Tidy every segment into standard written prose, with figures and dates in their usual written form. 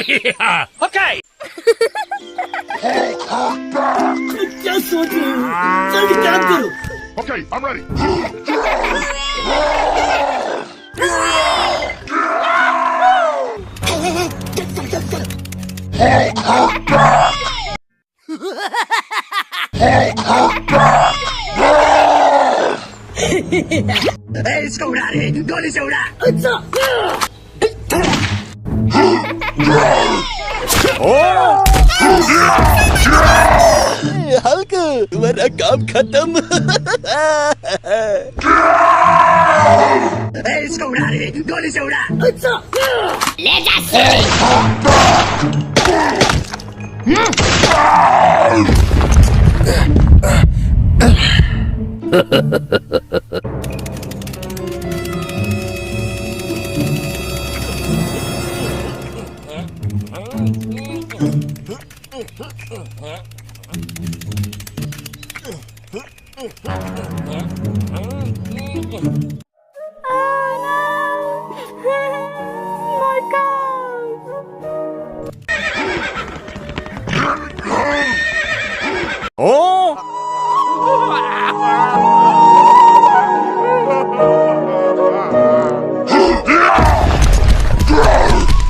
Okay. क्या सोच रहे हो? जल्दी काम करो। Okay, I'm ready. इसको उड़ा दे, गोली से उड़ा। अच्छा। हल्क तुम्हारा काम खत्म। इसको उड़ा दे, गोली से उड़ा। अच्छा। ले जा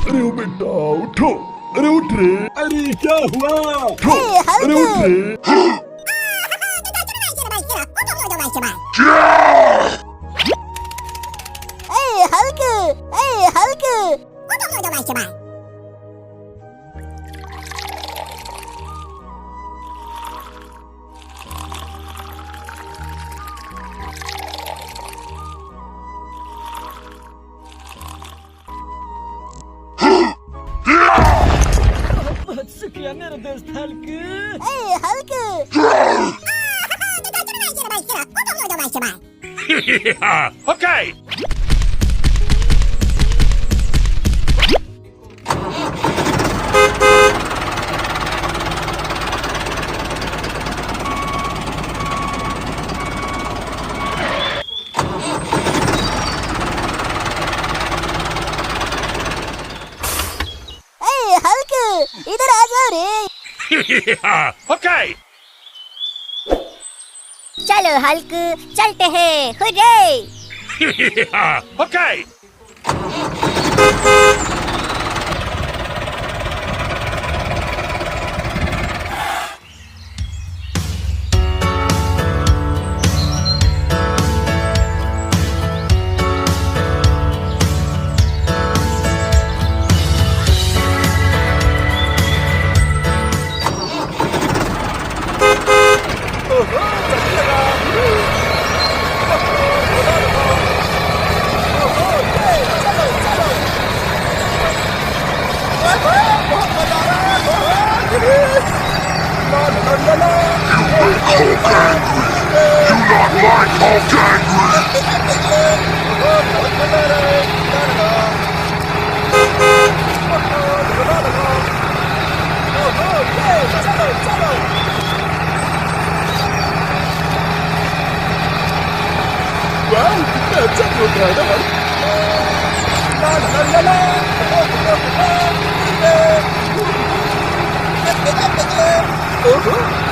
अरे ओ बेटा उठो, अरे उठ रे, अरे क्या हुआ? उठो, अरे उठ रे। शुक्रिया मेरा दोस्त हल्क। Okay. इधर आ जाओ रे। Okay. चलो हल्क, चलते हैं। हुर्रे! Okay.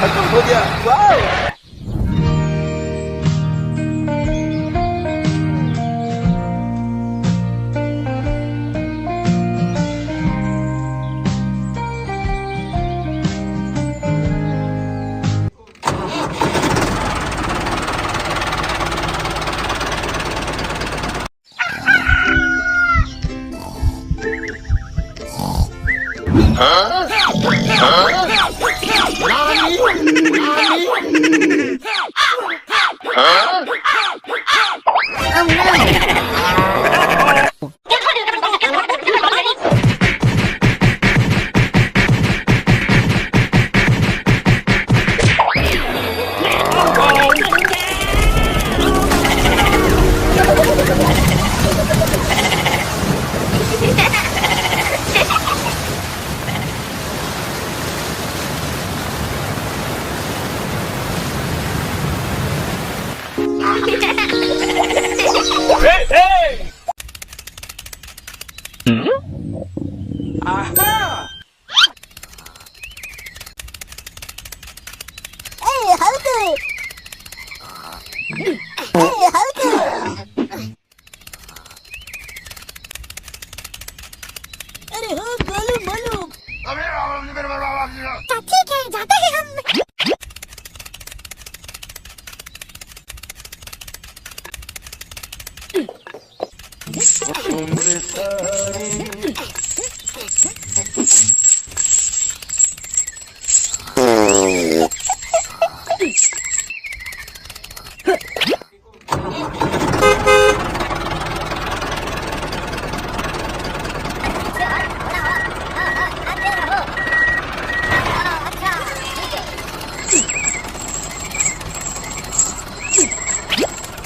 खत्म हो गया। वाह Aha! हाँ मालूम मालूम। अच्छा ठीक है, जाते हैं हम।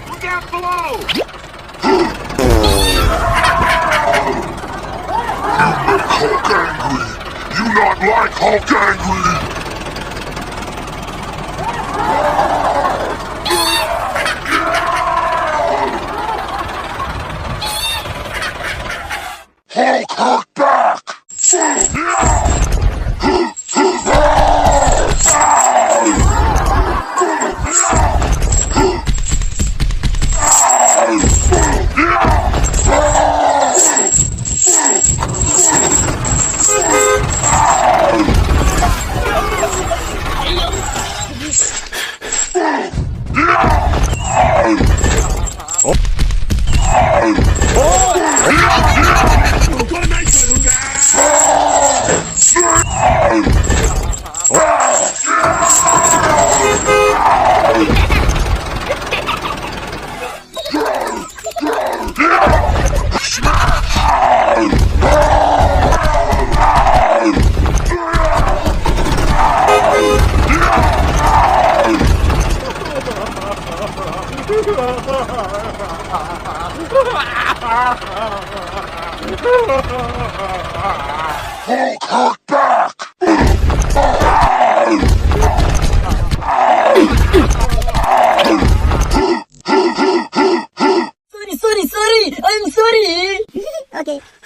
Look out below! Hulk angry! You not like Hulk angry! Hulk back! Hulk back! Sorry, sorry, sorry. I'm sorry. Okay.